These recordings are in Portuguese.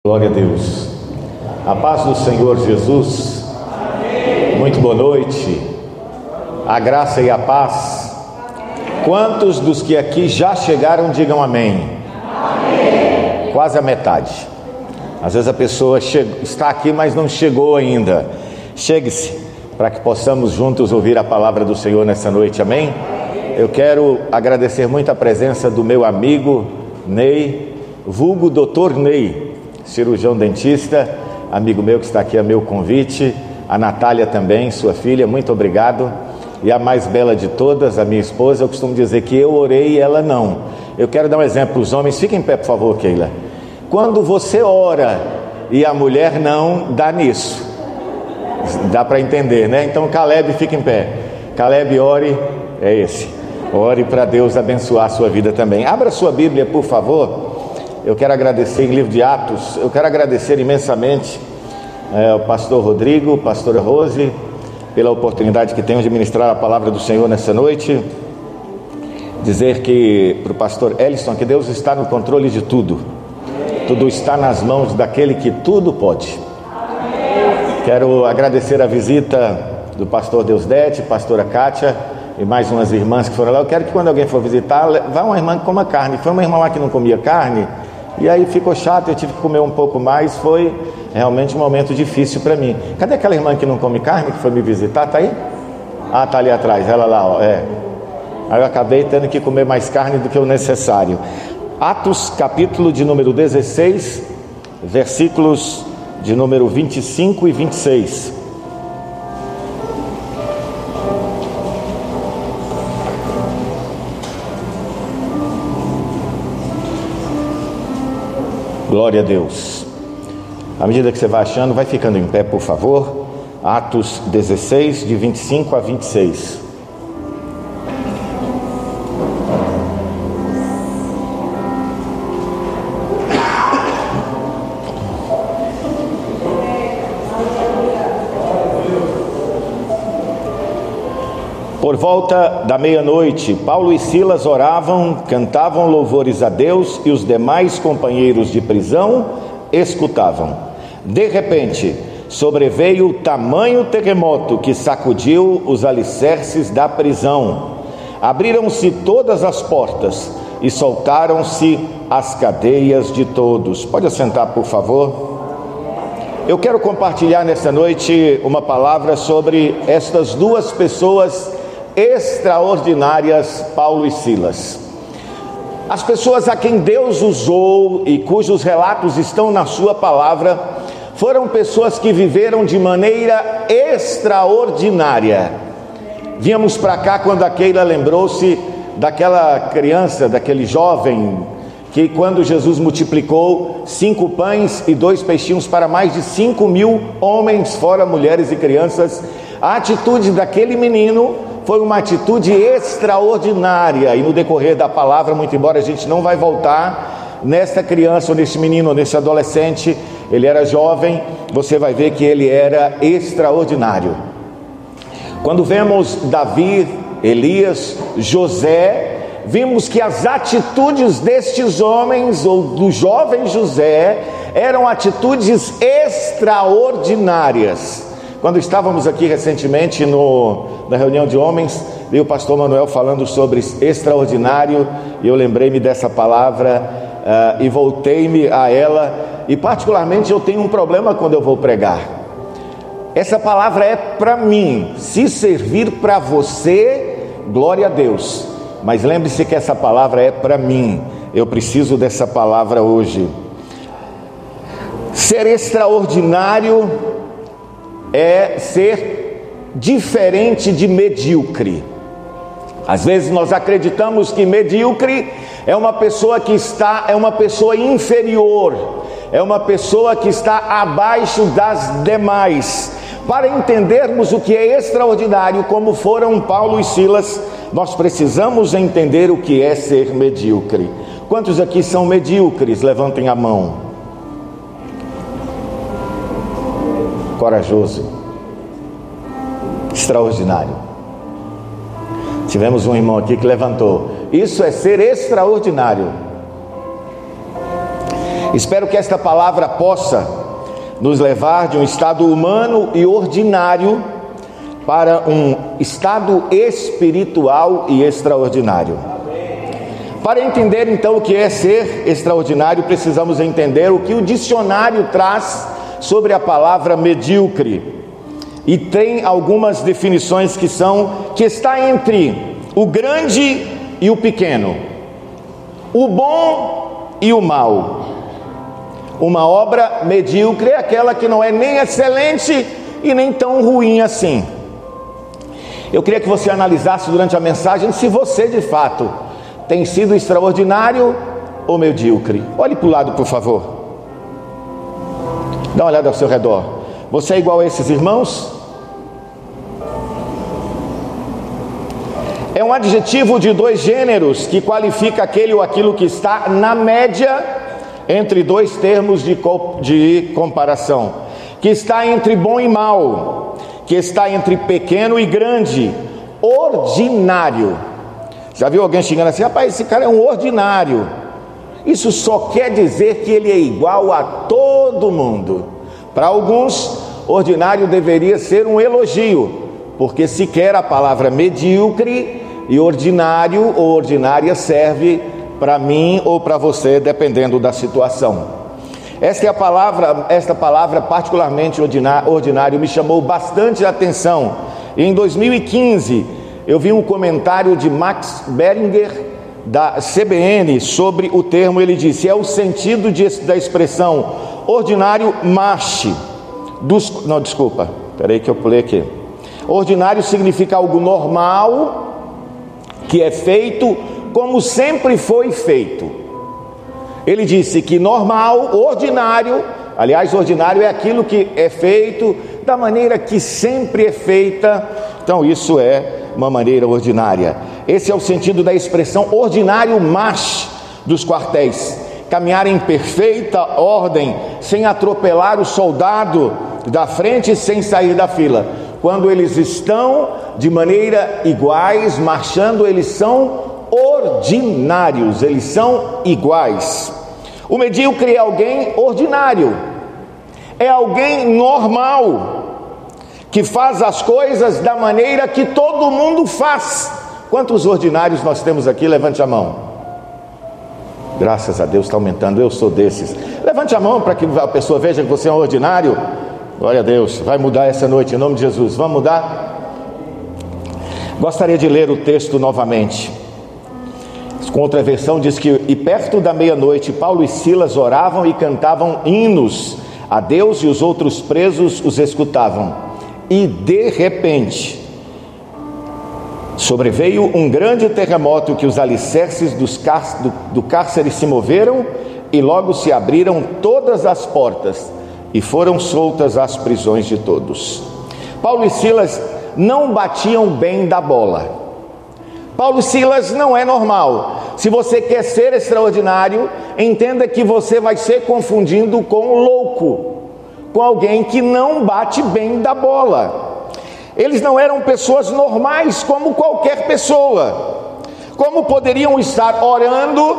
Glória a Deus. A paz do Senhor Jesus. Amém. Muito boa noite. A graça e a paz. Quantos dos que aqui já chegaram, digam amém. Amém. Quase a metade. Às vezes a pessoa está aqui, mas não chegou ainda. Chegue-se, para que possamos juntos ouvir a palavra do Senhor nessa noite, amém? Eu quero agradecer muito a presença do meu amigo Ney, vulgo Dr. Ney, cirurgião dentista, amigo meu que está aqui a meu convite, a Natália também, sua filha, muito obrigado. E a mais bela de todas, a minha esposa, eu costumo dizer que eu orei e ela não. Eu quero dar um exemplo para os homens, fiquem em pé por favor, Keila. Quando você ora e a mulher não, dá nisso, dá para entender, né? Então Caleb, fica em pé. Caleb, ore, é esse, ore para Deus abençoar a sua vida também. Abra sua Bíblia por favor. Eu quero agradecer em livro de Atos, eu quero agradecer imensamente ao pastor Rodrigo, pastora Rose, pela oportunidade que tenho de ministrar a palavra do Senhor nessa noite. Dizer que para o pastor Ellison que Deus está no controle de tudo, tudo está nas mãos daquele que tudo pode. Quero agradecer a visita do pastor Deusdete, pastora Kátia e mais umas irmãs que foram lá. Eu quero que quando alguém for visitar, vá uma irmã que coma carne. Foi uma irmã lá que não comia carne, e aí ficou chato, eu tive que comer um pouco mais. Foi realmente um momento difícil para mim. Cadê aquela irmã que não come carne, que foi me visitar? Tá aí? Ah, tá ali atrás, ela lá, ó. Aí eu acabei tendo que comer mais carne do que o necessário. Atos, capítulo de número 16, versículos de número 25 e 26. Glória a Deus. À medida que você vai achando, vai ficando em pé, por favor. Atos 16, de 25 a 26. Por volta da meia-noite, Paulo e Silas oravam, cantavam louvores a Deus e os demais companheiros de prisão escutavam. De repente, sobreveio tamanho terremoto que sacudiu os alicerces da prisão. Abriram-se todas as portas e soltaram-se as cadeias de todos. Pode assentar, por favor. Eu quero compartilhar nesta noite uma palavra sobre estas duas pessoas extraordinárias, Paulo e Silas. As pessoas a quem Deus usou e cujos relatos estão na sua palavra foram pessoas que viveram de maneira extraordinária. Viemos para cá quando a Keila lembrou-se daquela criança, daquele jovem que quando Jesus multiplicou 5 pães e 2 peixinhos para mais de 5.000 homens, fora mulheres e crianças, a atitude daquele menino foi uma atitude extraordinária. E no decorrer da palavra, muito embora a gente não vai voltar nesta criança ou nesse menino ou nesse adolescente, ele era jovem, você vai ver que ele era extraordinário. Quando vemos Davi, Elias, José, vimos que as atitudes destes homens ou do jovem José eram atitudes extraordinárias. Quando estávamos aqui recentemente na reunião de homens, vi o pastor Manuel falando sobre extraordinário, e eu lembrei-me dessa palavra e voltei-me a ela, e particularmente eu tenho um problema quando eu vou pregar. Essa palavra é para mim. Se servir para você, glória a Deus, mas lembre-se que essa palavra é para mim. Eu preciso dessa palavra hoje. Ser extraordinário é ser diferente de medíocre. Às vezes nós acreditamos que medíocre é uma pessoa é uma pessoa inferior, é uma pessoa que está abaixo das demais. Para entendermos o que é extraordinário, como foram Paulo e Silas, nós precisamos entender o que é ser medíocre. Quantos aqui são medíocres? Levantem a mão. Corajoso, extraordinário. Tivemos um irmão aqui que levantou. Isso é ser extraordinário. Espero que esta palavra possa nos levar de um estado humano e ordinário para um estado espiritual e extraordinário. Para entender então o que é ser extraordinário, precisamos entender o que o dicionário traz sobre a palavra medíocre. E tem algumas definições que está entre o grande e o pequeno, o bom e o mal. Uma obra medíocre é aquela que não é nem excelente e nem tão ruim assim. Eu queria que você analisasse durante a mensagem se você de fato tem sido extraordinário ou medíocre. Olhe para o lado, por favor. Dá uma olhada ao seu redor. Você é igual a esses irmãos? É um adjetivo de dois gêneros que qualifica aquele ou aquilo que está na média entre dois termos de comparação, que está entre bom e mal, que está entre pequeno e grande, ordinário. Já viu alguém xingando assim: rapaz, esse cara é um ordinário? Isso só quer dizer que ele é igual a todo mundo. Para alguns, ordinário deveria ser um elogio, porque sequer a palavra medíocre e ordinário ou ordinária serve para mim ou para você, dependendo da situação. Esta palavra particularmente ordinário me chamou bastante atenção. E em 2015 eu vi um comentário de Max Beringer da CBN sobre o termo. Ele disse: é o sentido da expressão ordinário mache. Peraí que eu pulei aqui. Ordinário significa algo normal, que é feito como sempre foi feito. Ele disse que normal, ordinário, aliás, ordinário é aquilo que é feito da maneira que sempre é feita. Então isso é uma maneira ordinária. Esse é o sentido da expressão ordinário marche dos quartéis: caminhar em perfeita ordem, sem atropelar o soldado da frente, sem sair da fila. Quando eles estão de maneira iguais, marchando, eles são ordinários, eles são iguais. O medíocre é alguém ordinário, é alguém normal, que faz as coisas da maneira que todo mundo faz. Quantos ordinários nós temos aqui? Levante a mão. Graças a Deus está aumentando, eu sou desses. Levante a mão para que a pessoa veja que você é um ordinário. Glória a Deus, vai mudar essa noite em nome de Jesus. Vamos mudar? Gostaria de ler o texto novamente. Com outra versão diz que: e perto da meia-noite, Paulo e Silas oravam e cantavam hinos a Deus, e os outros presos os escutavam. E de repente sobreveio um grande terremoto, que os alicerces do cárcere se moveram, e logo se abriram todas as portas, e foram soltas as prisões de todos. Paulo e Silas não batiam bem da bola. Paulo e Silas não é normal. Se você quer ser extraordinário, entenda que você vai ser confundindo com um louco, com alguém que não bate bem da bola. Eles não eram pessoas normais como qualquer pessoa. Como poderiam estar orando,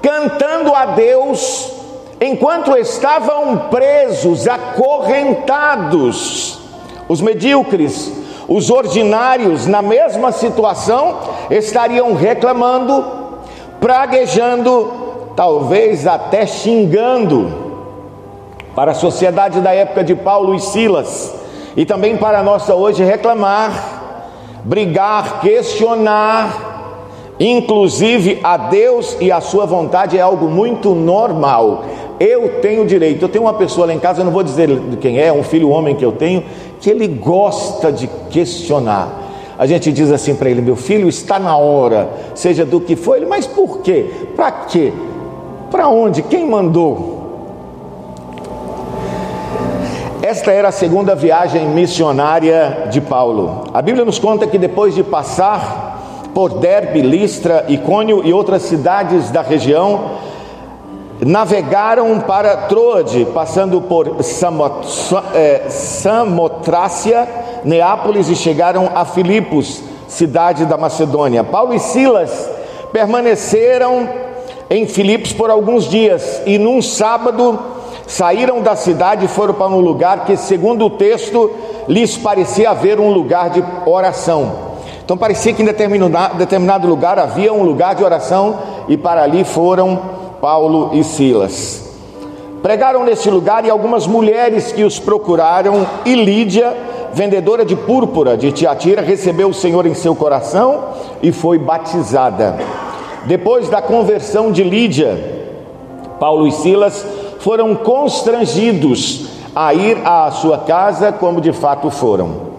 cantando a Deus, enquanto estavam presos, acorrentados? Os medíocres, os ordinários, na mesma situação, estariam reclamando, praguejando, talvez até xingando. Para a sociedade da época de Paulo e Silas, e também para a nossa hoje, reclamar, brigar, questionar, inclusive a Deus e a sua vontade, é algo muito normal. Eu tenho direito. Eu tenho uma pessoa lá em casa, eu não vou dizer quem é, um filho homem que eu tenho, que ele gosta de questionar. A gente diz assim para ele: meu filho, está na hora, seja do que for. Ele: mas por quê? Para quê? Para onde? Quem mandou? Esta era a segunda viagem missionária de Paulo. A Bíblia nos conta que depois de passar por Derbe, Listra, Icônio e outras cidades da região, navegaram para Troade, passando por Samotrácia, Neápolis, e chegaram a Filipos, cidade da Macedônia. Paulo e Silas permaneceram em Filipos por alguns dias, e num sábado saíram da cidade e foram para um lugar que, segundo o texto, lhes parecia haver um lugar de oração. Então parecia que em determinado lugar havia um lugar de oração, e para ali foram Paulo e Silas. Pregaram nesse lugar, e algumas mulheres que os procuraram, e Lídia, vendedora de púrpura de Tiatira, recebeu o Senhor em seu coração e foi batizada. Depois da conversão de Lídia, Paulo e Silas foram constrangidos a ir à sua casa, como de fato foram.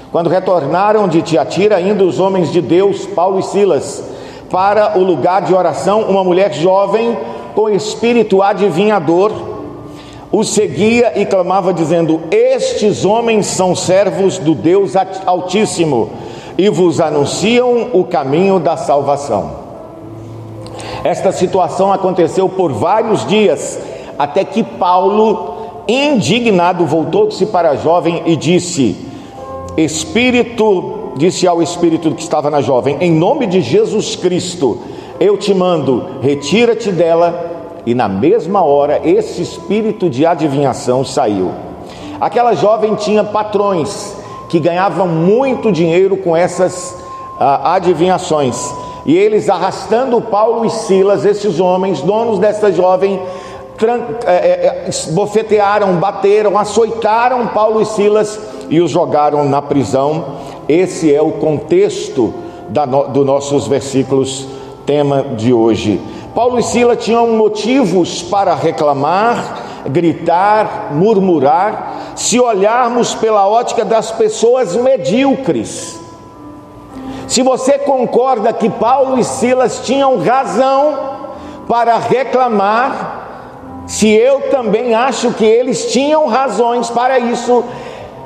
Quando retornaram de Tiatira, indo os homens de Deus, Paulo e Silas, para o lugar de oração, uma mulher jovem com espírito adivinhador os seguia e clamava dizendo: estes homens são servos do Deus Altíssimo e vos anunciam o caminho da salvação. Esta situação aconteceu por vários dias, até que Paulo, indignado, voltou-se para a jovem e disse ao espírito que estava na jovem: em nome de Jesus Cristo, eu te mando, retira-te dela. E na mesma hora, esse espírito de adivinhação saiu. Aquela jovem tinha patrões que ganhavam muito dinheiro com essas adivinhações, e eles, arrastando Paulo e Silas, esses homens, donos dessa jovem, bofetearam, bateram, açoitaram Paulo e Silas e os jogaram na prisão. Esse é o contexto dos nossos versículos, tema de hoje. Paulo e Silas tinham motivos para reclamar, gritar, murmurar, se olharmos pela ótica das pessoas medíocres. Se você concorda que Paulo e Silas tinham razão para reclamar, se eu também acho que eles tinham razões para isso,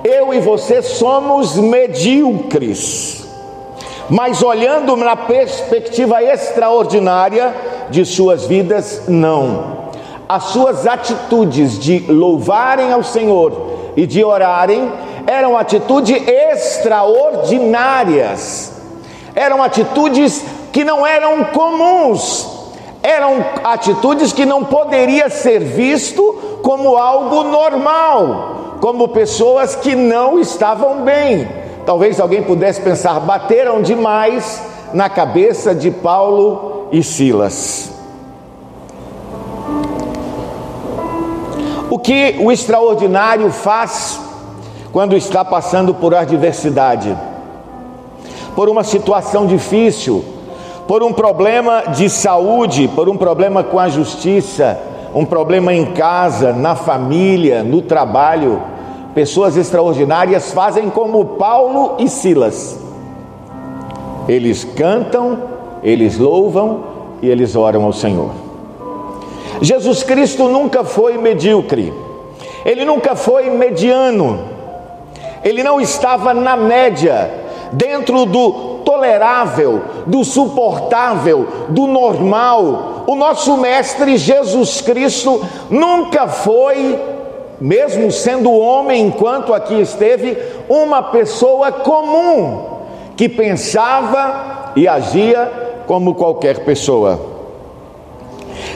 eu e você somos medíocres. Mas olhando na perspectiva extraordinária de suas vidas, não. As suas atitudes de louvarem ao Senhor e de orarem eram atitudes extraordinárias. Eram atitudes que não eram comuns. Eram atitudes que não poderia ser visto como algo normal, como pessoas que não estavam bem. Talvez alguém pudesse pensar: bateram demais na cabeça de Paulo e Silas. O que o extraordinário faz quando está passando por adversidade, por uma situação difícil, por um problema de saúde, por um problema com a justiça, um problema em casa, na família, no trabalho? Pessoas extraordinárias fazem como Paulo e Silas. Eles cantam, eles louvam e eles oram ao Senhor. Jesus Cristo nunca foi medíocre. Ele nunca foi mediano. Ele não estava na média, dentro do tolerável, do suportável, do normal. O nosso mestre Jesus Cristo nunca foi, mesmo sendo homem enquanto aqui esteve, uma pessoa comum, que pensava e agia como qualquer pessoa.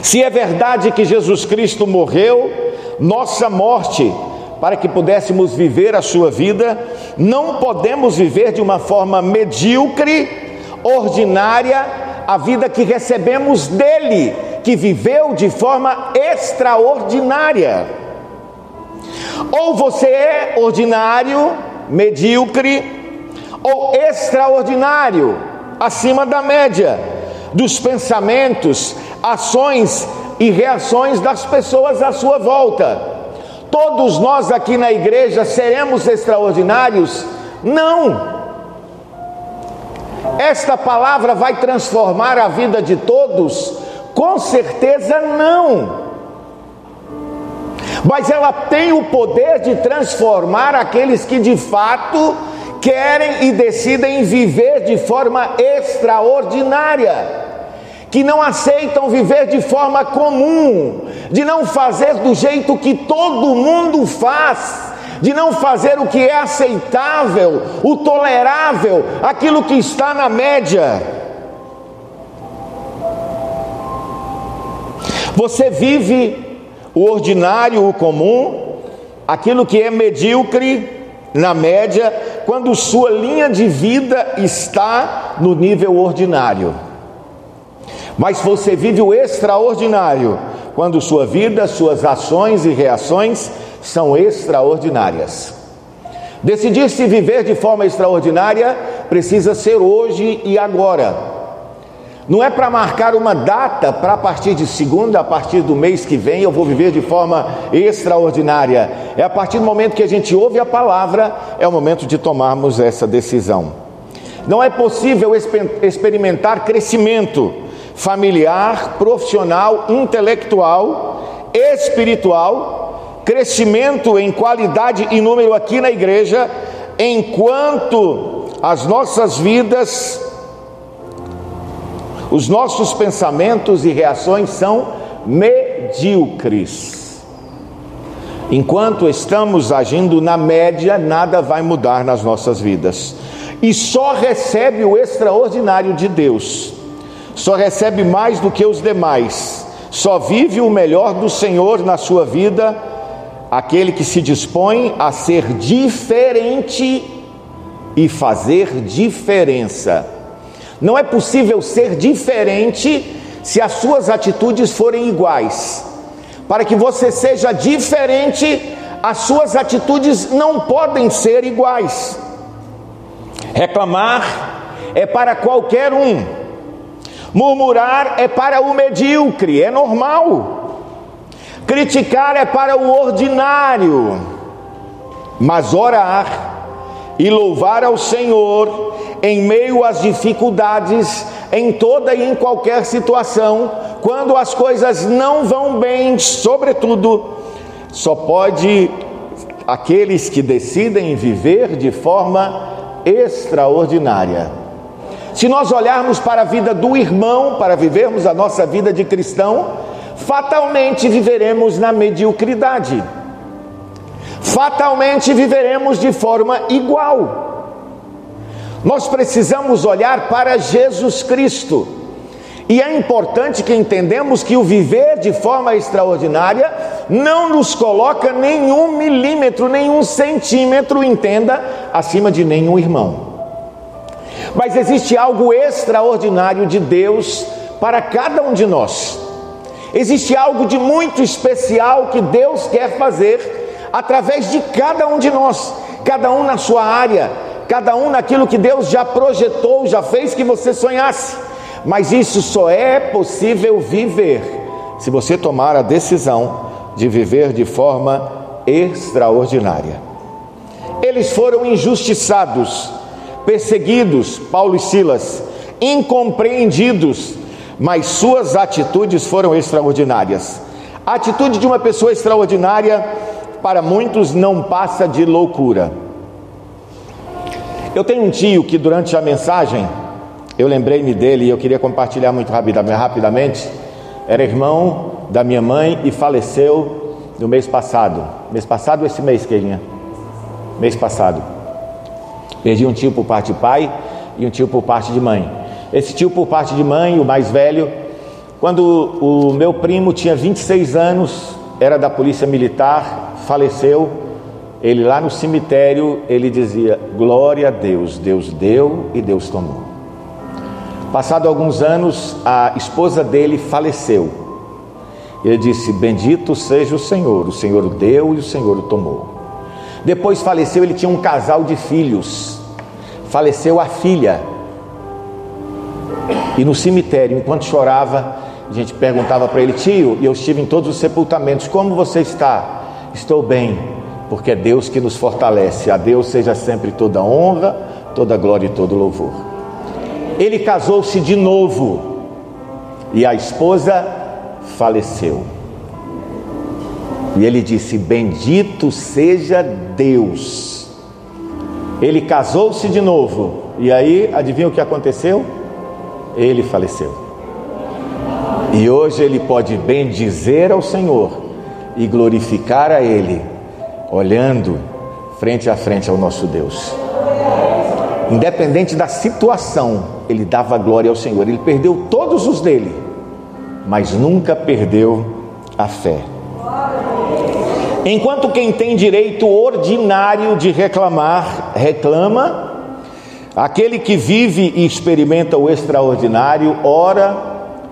Se é verdade que Jesus Cristo morreu nossa morte para que pudéssemos viver a sua vida, não podemos viver de uma forma medíocre, ordinária, a vida que recebemos dele, que viveu de forma extraordinária. Ou você é ordinário, medíocre, ou extraordinário, acima da média dos pensamentos, ações e reações das pessoas à sua volta. Todos nós aqui na igreja seremos extraordinários? Não. Esta palavra vai transformar a vida de todos? Com certeza não. Mas ela tem o poder de transformar aqueles que de fato querem e decidem viver de forma extraordinária, que não aceitam viver de forma comum, de não fazer do jeito que todo mundo faz, de não fazer o que é aceitável, o tolerável, aquilo que está na média. Você vive o ordinário, o comum, aquilo que é medíocre, na média, quando sua linha de vida está no nível ordinário. Mas você vive o extraordinário, quando sua vida, suas ações e reações são extraordinárias. Decidir-se viver de forma extraordinária precisa ser hoje e agora. Não é para marcar uma data para a partir de segunda, a partir do mês que vem eu vou viver de forma extraordinária. É a partir do momento que a gente ouve a palavra, é o momento de tomarmos essa decisão. Não é possível experimentar crescimento familiar, profissional, intelectual, espiritual, crescimento em qualidade e número aqui na igreja, enquanto as nossas vidas, os nossos pensamentos e reações são medíocres. Enquanto estamos agindo na média, nada vai mudar nas nossas vidas. E só recebe o extraordinário de Deus, só recebe mais do que os demais, só vive o melhor do Senhor na sua vida, aquele que se dispõe a ser diferente e fazer diferença. Não é possível ser diferente se as suas atitudes forem iguais. Para que você seja diferente, as suas atitudes não podem ser iguais. Reclamar é para qualquer um. Murmurar é para o medíocre, é normal. Criticar é para o ordinário. Mas orar e louvar ao Senhor em meio às dificuldades, em toda e em qualquer situação, quando as coisas não vão bem, sobretudo, só pode aqueles que decidem viver de forma extraordinária. Se nós olharmos para a vida do irmão, para vivermos a nossa vida de cristão, fatalmente viveremos na mediocridade. Fatalmente viveremos de forma igual. Nós precisamos olhar para Jesus Cristo. E é importante que entendamos que o viver de forma extraordinária não nos coloca nenhum milímetro, nenhum centímetro, entenda, acima de nenhum irmão. Mas existe algo extraordinário de Deus para cada um de nós. Existe algo de muito especial que Deus quer fazer através de cada um de nós, cada um na sua área, cada um naquilo que Deus já projetou, já fez que você sonhasse. Mas isso só é possível viver se você tomar a decisão de viver de forma extraordinária. Eles foram injustiçados, perseguidos, Paulo e Silas, incompreendidos, mas suas atitudes foram extraordinárias. A atitude de uma pessoa extraordinária, para muitos, não passa de loucura. Eu tenho um tio que durante a mensagem, eu lembrei-me dele e eu queria compartilhar muito rapidamente. Era irmão da minha mãe e faleceu no mês passado. Mês passado ou esse mês, Queirinha? Mês passado. Perdi um tio por parte de pai e um tio por parte de mãe. Esse tio por parte de mãe, o mais velho, quando o meu primo tinha 26 anos, era da polícia militar, faleceu. Ele lá no cemitério, ele dizia: glória a Deus, Deus deu e Deus tomou. Passado alguns anos, a esposa dele faleceu. Ele disse: bendito seja o Senhor deu e o Senhor tomou. Depois faleceu, ele tinha um casal de filhos. Faleceu a filha. E no cemitério, enquanto chorava, a gente perguntava para ele: tio, e eu estive em todos os sepultamentos, como você está? Estou bem, porque é Deus que nos fortalece. A Deus seja sempre toda honra, toda glória e todo louvor. Ele casou-se de novo e a esposa faleceu. E ele disse: bendito seja Deus. Ele casou-se de novo e aí, adivinha o que aconteceu? Ele faleceu. E hoje ele pode bendizer ao Senhor e glorificar a Ele, olhando frente a frente ao nosso Deus. Independente da situação, ele dava glória ao Senhor. Ele perdeu todos os dele, mas nunca perdeu a fé. Enquanto quem tem direito ordinário de reclamar, reclama, aquele que vive e experimenta o extraordinário, ora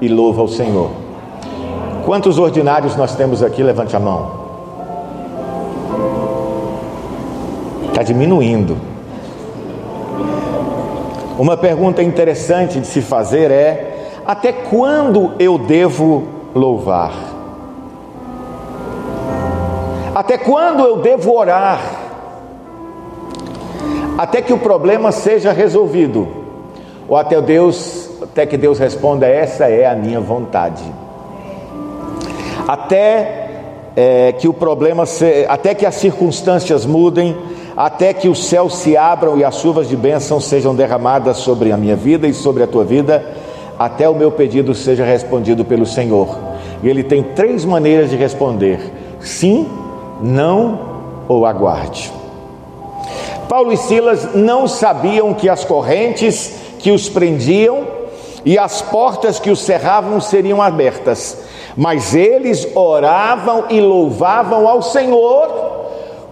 e louva ao Senhor. Quantos ordinários nós temos aqui? Levante a mão. Está diminuindo. Uma pergunta interessante de se fazer é: até quando eu devo louvar? Até quando eu devo orar? Até que o problema seja resolvido, ou até que Deus responda: essa é a minha vontade. Até que o problema até que as circunstâncias mudem, até que os céus se abram e as chuvas de bênção sejam derramadas sobre a minha vida e sobre a tua vida, até o meu pedido seja respondido pelo Senhor. E Ele tem 3 maneiras de responder: sim, não ou aguarde. Paulo e Silas não sabiam que as correntes que os prendiam e as portas que os cerravam seriam abertas, mas eles oravam e louvavam ao Senhor,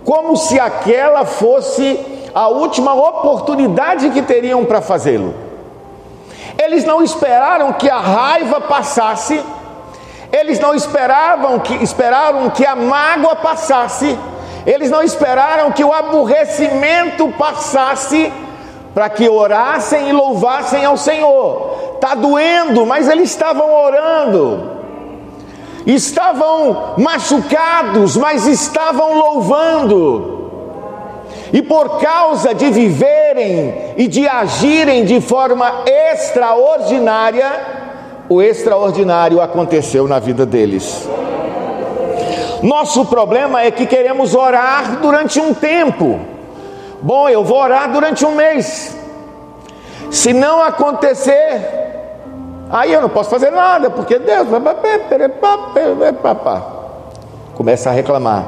como se aquela fosse a última oportunidade que teriam para fazê-lo. Eles não esperaram que a raiva passasse, eles não esperaram que a mágoa passasse, eles não esperaram que o aborrecimento passasse para que orassem e louvassem ao Senhor. Está doendo, mas eles estavam orando. Estavam machucados, mas estavam louvando. E por causa de viverem e de agirem de forma extraordinária, o extraordinário aconteceu na vida deles. Nosso problema é que queremos orar durante um tempo. Bom, eu vou orar durante um mês. Se não acontecer, aí eu não posso fazer nada, porque Deus começa a reclamar.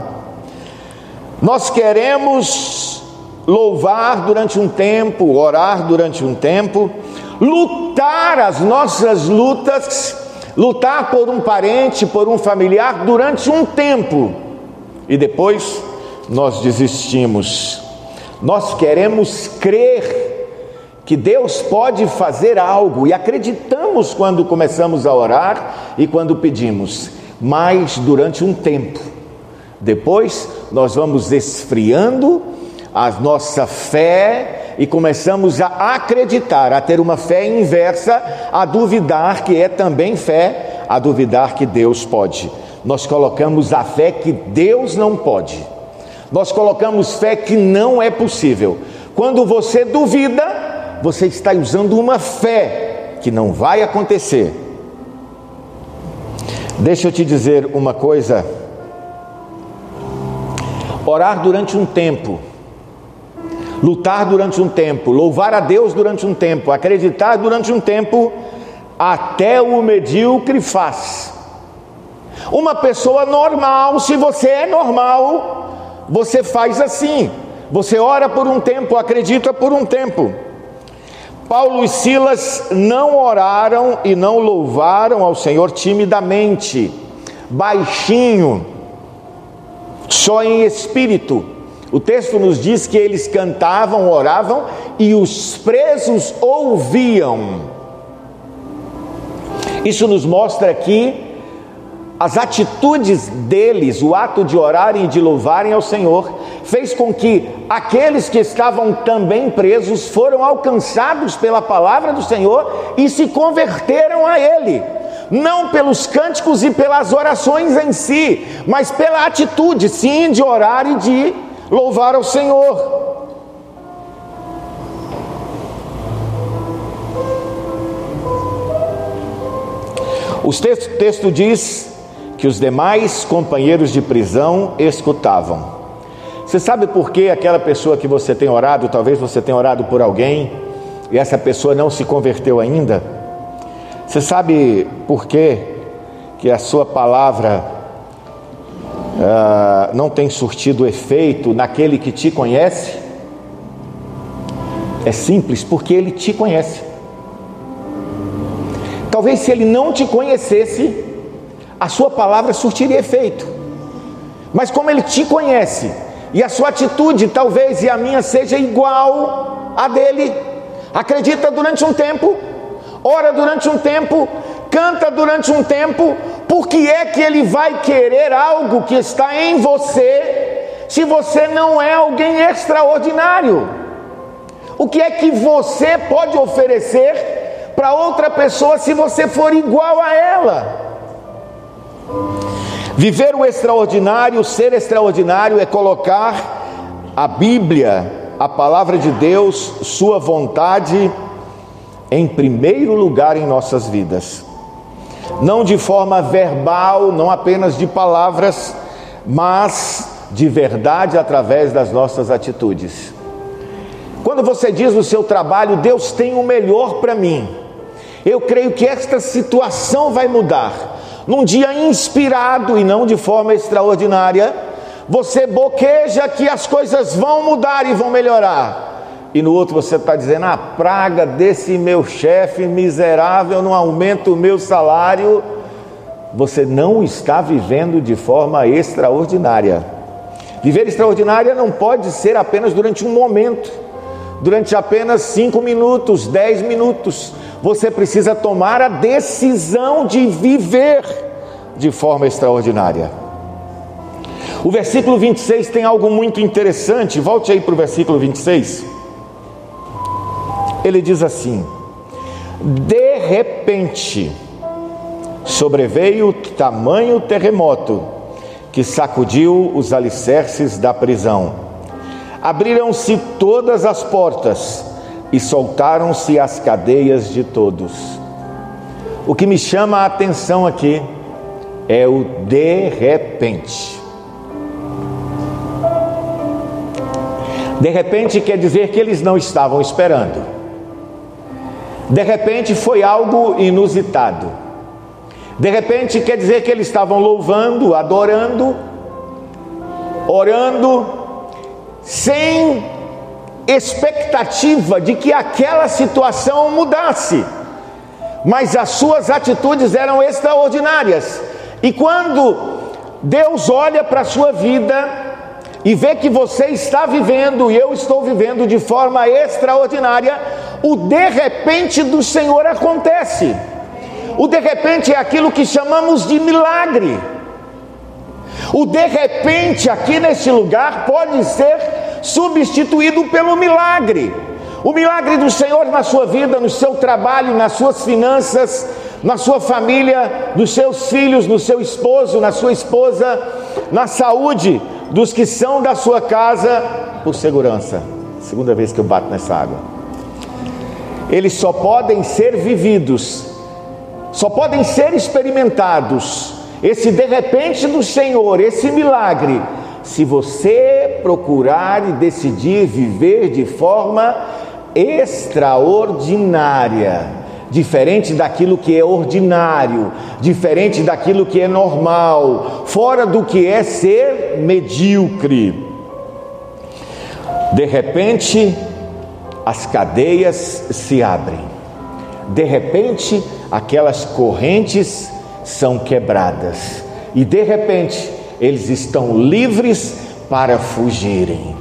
Nós queremos louvar durante um tempo, orar durante um tempo, lutar as nossas lutas, lutar por um parente, por um familiar durante um tempo, e depois nós desistimos. Nós queremos crer que Deus pode fazer algo, e acreditamos quando começamos a orar e quando pedimos, mas durante um tempo. Depois nós vamos esfriando a nossa fé e começamos a acreditar, a ter uma fé inversa, a duvidar que é também fé, a duvidar que Deus pode. Nós colocamos a fé que Deus não pode. Nós colocamos fé que não é possível. Quando você duvida, você está usando uma fé que não vai acontecer. Deixa eu te dizer uma coisa. Orar durante um tempo, lutar durante um tempo, louvar a Deus durante um tempo, acreditar durante um tempo, até o medíocre faz. Uma pessoa normal, se você é normal, você faz assim, você ora por um tempo, acredita por um tempo. Paulo e Silas não oraram e não louvaram ao Senhor timidamente, baixinho, só em espírito. O texto nos diz que eles cantavam, oravam e os presos ouviam. Isso nos mostra aqui as atitudes deles, o ato de orarem e de louvarem ao Senhor, fez com que aqueles que estavam também presos foram alcançados pela palavra do Senhor e se converteram a Ele. Não pelos cânticos e pelas orações em si, mas pela atitude, sim, de orar e de louvar ao Senhor. O texto diz que os demais companheiros de prisão escutavam. Você sabe por que aquela pessoa que você tem orado, talvez você tenha orado por alguém, e essa pessoa não se converteu ainda? Você sabe por que a sua palavra não tem surtido efeito naquele que te conhece? É simples, porque ele te conhece. Talvez se ele não te conhecesse, a sua palavra surtiria efeito. Mas como ele te conhece, e a sua atitude talvez e a minha seja igual a dele, acredita durante um tempo, ora durante um tempo, canta durante um tempo, por que é que ele vai querer algo que está em você, se você não é alguém extraordinário? O que é que você pode oferecer para outra pessoa se você for igual a ela? Viver o extraordinário, ser extraordinário, é colocar a Bíblia, a palavra de Deus, sua vontade, em primeiro lugar em nossas vidas. Não de forma verbal, não apenas de palavras, mas de verdade através das nossas atitudes. Quando você diz no seu trabalho, Deus tem o melhor para mim, eu creio que esta situação vai mudar. Num dia inspirado e não de forma extraordinária, você boqueja que as coisas vão mudar e vão melhorar. E no outro você está dizendo, a praga desse meu chefe miserável não aumenta o meu salário. Você não está vivendo de forma extraordinária. Viver extraordinária não pode ser apenas durante um momento, durante apenas 5 minutos, 10 minutos. Você precisa tomar a decisão de viver de forma extraordinária. O versículo 26 tem algo muito interessante. Volte aí para o versículo 26. Ele diz assim: de repente sobreveio tamanho terremoto que sacudiu os alicerces da prisão. Abriram-se todas as portas e soltaram-se as cadeias de todos. O que me chama a atenção aqui é o de repente. De repente quer dizer que eles não estavam esperando. De repente foi algo inusitado. De repente quer dizer que eles estavam louvando, adorando, orando, sem expectativa de que aquela situação mudasse, mas as suas atitudes eram extraordinárias. E quando Deus olha para a sua vida e vê que você está vivendo e eu estou vivendo de forma extraordinária, o de repente do Senhor acontece. O de repente é aquilo que chamamos de milagre. O de repente aqui neste lugar pode ser substituído pelo milagre. O milagre do Senhor na sua vida, no seu trabalho, nas suas finanças, na sua família, nos seus filhos, no seu esposo, na sua esposa, na saúde dos que são da sua casa, por segurança. Segunda vez que eu bato nessa água. Eles só podem ser vividos, só podem ser experimentados, esse de repente do Senhor, esse milagre, se você procurar e decidir viver de forma extraordinária, diferente daquilo que é ordinário, diferente daquilo que é normal, fora do que é ser medíocre. De repente, as cadeias se abrem. De repente, aquelas correntes são quebradas. E de repente, eles estão livres para fugirem.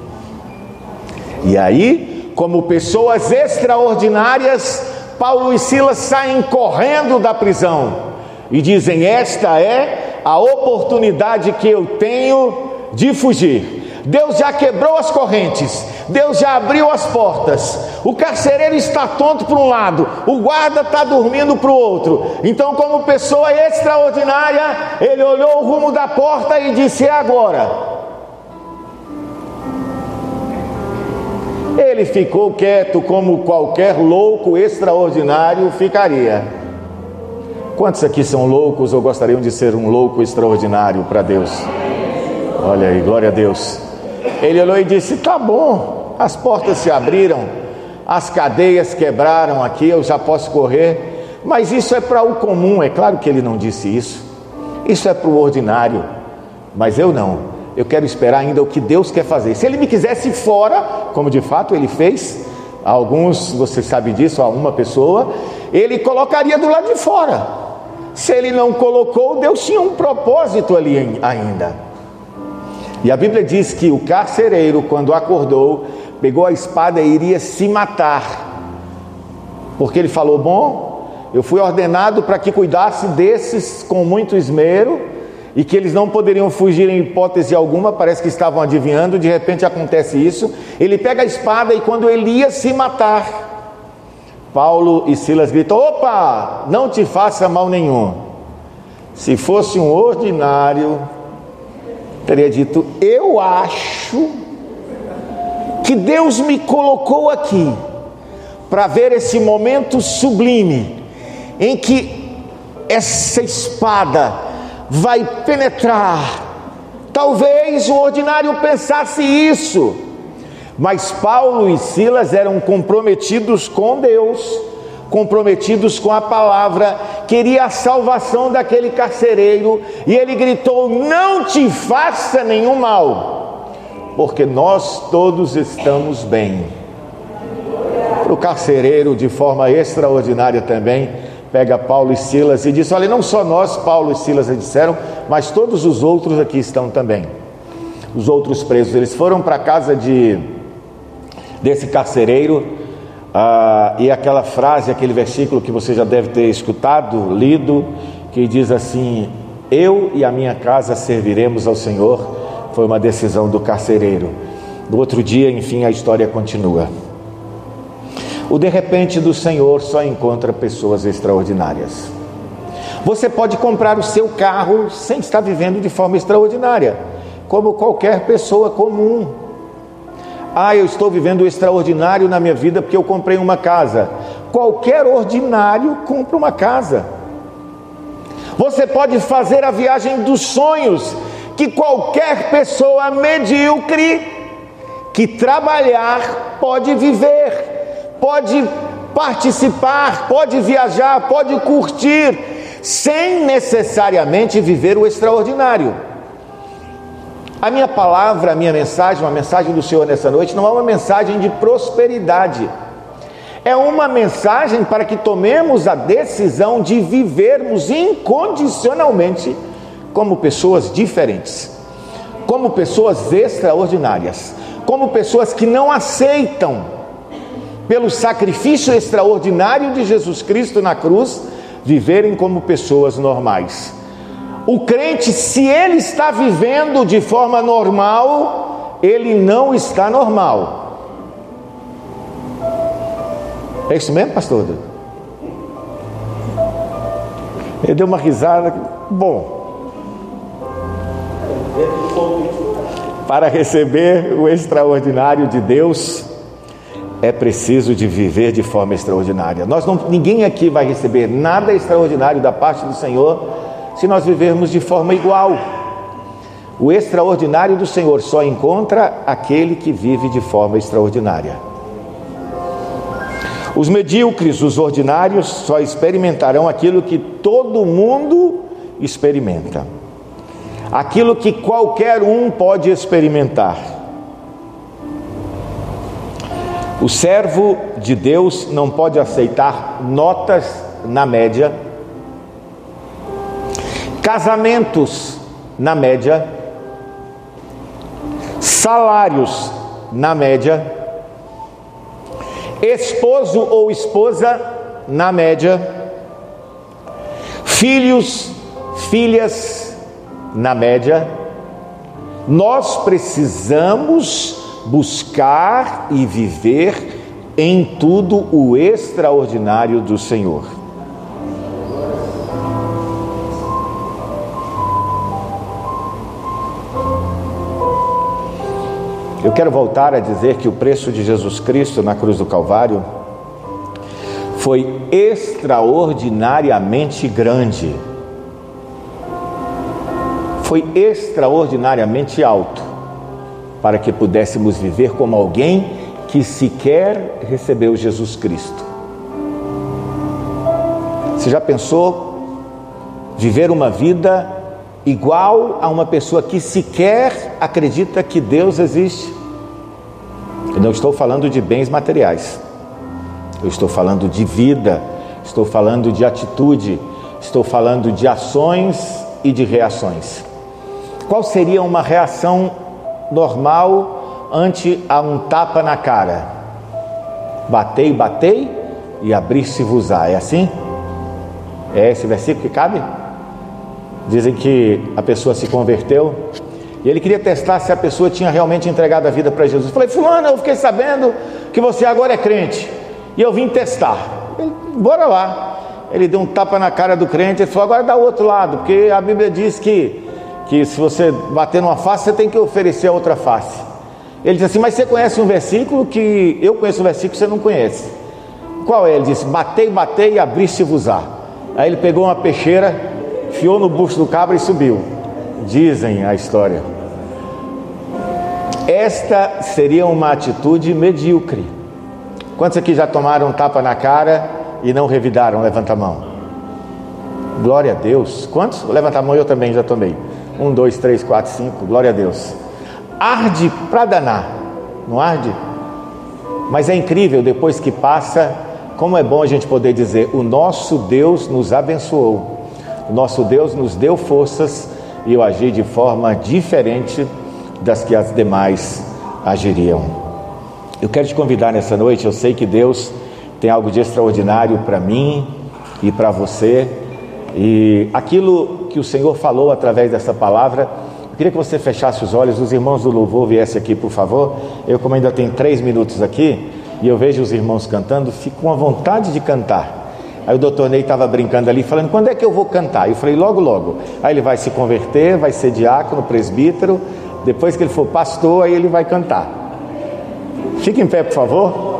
E aí, como pessoas extraordinárias, Paulo e Silas saem correndo da prisão e dizem: esta é a oportunidade que eu tenho de fugir. Deus já quebrou as correntes, Deus já abriu as portas, o carcereiro está tonto para um lado, o guarda está dormindo para o outro. Então, como pessoa extraordinária, ele olhou o rumo da porta e disse: é agora. Ele ficou quieto como qualquer louco extraordinário ficaria. Quantos aqui são loucos ou gostariam de ser um louco extraordinário para Deus? Olha aí, glória a Deus. Ele olhou e disse: tá bom, as portas se abriram, as cadeias quebraram aqui, eu já posso correr, mas isso é para o comum. É claro que ele não disse isso, isso é para o ordinário, mas eu não. Eu quero esperar ainda o que Deus quer fazer. Se ele me quisesse fora, como de fato ele fez, alguns, você sabe disso, a uma pessoa, ele colocaria do lado de fora. Se ele não colocou, Deus tinha um propósito ali ainda. E a Bíblia diz que o carcereiro, quando acordou, pegou a espada e iria se matar, porque ele falou: bom, eu fui ordenado para que cuidasse desses com muito esmero, e que eles não poderiam fugir em hipótese alguma. Parece que estavam adivinhando, de repente acontece isso. Ele pega a espada e quando ele ia se matar, Paulo e Silas gritam: opa, não te faça mal nenhum. Se fosse um ordinário, teria dito: eu acho que Deus me colocou aqui para ver esse momento sublime em que essa espada vai penetrar. Talvez o ordinário pensasse isso, mas Paulo e Silas eram comprometidos com Deus, comprometidos com a palavra, queria a salvação daquele carcereiro, e ele gritou: não te faça nenhum mal, porque nós todos estamos bem. Para o carcereiro, de forma extraordinária também, pega Paulo e Silas e diz: olha, não só nós, Paulo e Silas, disseram, mas todos os outros aqui estão também. Os outros presos, eles foram para a casa desse carcereiro, e aquela frase, aquele versículo que você já deve ter escutado, lido, que diz assim: eu e a minha casa serviremos ao Senhor. Foi uma decisão do carcereiro. No outro dia, enfim, a história continua. O de repente do Senhor só encontra pessoas extraordinárias. Você pode comprar o seu carro sem estar vivendo de forma extraordinária, como qualquer pessoa comum. Eu estou vivendo o extraordinário na minha vida porque eu comprei uma casa. Qualquer ordinário compra uma casa. Você pode fazer a viagem dos sonhos, que qualquer pessoa medíocre que trabalhar pode viver, pode participar, pode viajar, pode curtir, sem necessariamente viver o extraordinário. A minha palavra, a minha mensagem, uma mensagem do Senhor nessa noite, não é uma mensagem de prosperidade. É uma mensagem para que tomemos a decisão de vivermos incondicionalmente como pessoas diferentes, como pessoas extraordinárias, como pessoas que não aceitam, pelo sacrifício extraordinário de Jesus Cristo na cruz, viverem como pessoas normais. O crente, se ele está vivendo de forma normal, ele não está normal. É isso mesmo, pastor? Ele deu uma risada. Bom, para receber o extraordinário de Deus, é preciso de viver de forma extraordinária. Ninguém aqui vai receber nada extraordinário da parte do Senhor se nós vivermos de forma igual. O extraordinário do Senhor só encontra aquele que vive de forma extraordinária. Os medíocres, os ordinários, só experimentarão aquilo que todo mundo experimenta, aquilo que qualquer um pode experimentar. O servo de Deus não pode aceitar notas na média, casamentos na média, salários na média, esposo ou esposa na média, filhos, filhas na média. Nós precisamos buscar e viver em tudo o extraordinário do Senhor. Eu quero voltar a dizer que o preço de Jesus Cristo na cruz do Calvário foi extraordinariamente grande, foi extraordinariamente alto, para que pudéssemos viver como alguém que sequer recebeu Jesus Cristo. Você já pensou viver uma vida igual a uma pessoa que sequer acredita que Deus existe? Eu não estou falando de bens materiais, eu estou falando de vida, estou falando de atitude, estou falando de ações e de reações. Qual seria uma reação normal ante a um tapa na cara? Batei, batei e abrir-se-vos-á. É assim? É esse versículo que cabe? Dizem que a pessoa se converteu e ele queria testar se a pessoa tinha realmente entregado a vida para Jesus. Falei, fulano, eu fiquei sabendo que você agora é crente e eu vim testar. Ele, bora lá. Ele deu um tapa na cara do crente e falou, agora dá o outro lado, porque a Bíblia diz que se você bater numa face, você tem que oferecer a outra face. Ele disse assim, mas você conhece um versículo que eu conheço um versículo que você não conhece. Qual é? Ele disse, batei, batei e abri-se-vos-á. Aí ele pegou uma peixeira, enfiou no bucho do cabra e subiu. Dizem a história. Esta seria uma atitude medíocre. Quantos aqui já tomaram um tapa na cara e não revidaram? Levanta a mão. Glória a Deus. Quantos? Levanta a mão, eu também já tomei. 1, 2, 3, 4, 5. Glória a Deus. Arde pra danar, não arde? Mas é incrível, depois que passa, como é bom a gente poder dizer, o nosso Deus nos abençoou, o nosso Deus nos deu forças e eu agi de forma diferente das que as demais agiriam. Eu quero te convidar nessa noite, eu sei que Deus tem algo de extraordinário para mim e para você, e aquilo que o Senhor falou através dessa palavra, eu queria que você fechasse os olhos, os irmãos do louvor viessem aqui, por favor. Eu, como ainda tenho 3 minutos aqui, e eu vejo os irmãos cantando, fico com a vontade de cantar. Aí o doutor Ney estava brincando ali, falando, quando é que eu vou cantar? Eu falei, logo, logo. Aí ele vai se converter, vai ser diácono, presbítero, depois que ele for pastor, aí ele vai cantar. Fique em pé, por favor.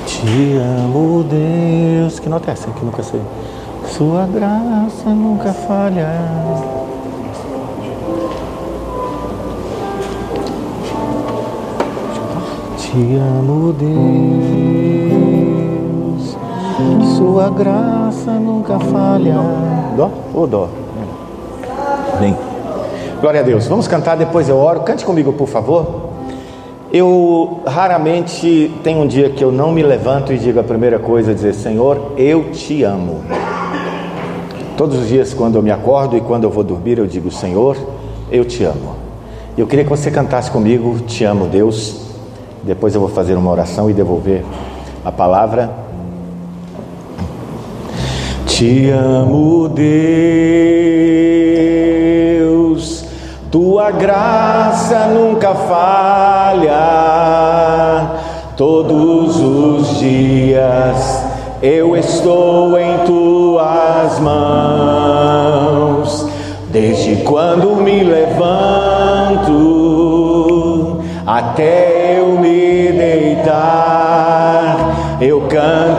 Te amo, Deus. Que nota é essa que nunca sei? Sua graça nunca falha. Te amo, Deus. Sua graça nunca falha. Dó ou dó? Bem. Glória a Deus. Vamos cantar, depois eu oro. Cante comigo, por favor. Eu raramente tenho um dia que eu não me levanto e digo a primeira coisa, dizer, Senhor, eu te amo. Todos os dias quando eu me acordo e quando eu vou dormir, eu digo, Senhor, eu te amo. Eu queria que você cantasse comigo, te amo, Deus. Depois eu vou fazer uma oração e devolver a palavra. Te amo, Deus. Tua graça nunca falha, todos os dias eu estou em tuas mãos. Desde quando me levanto até eu me deitar, eu canto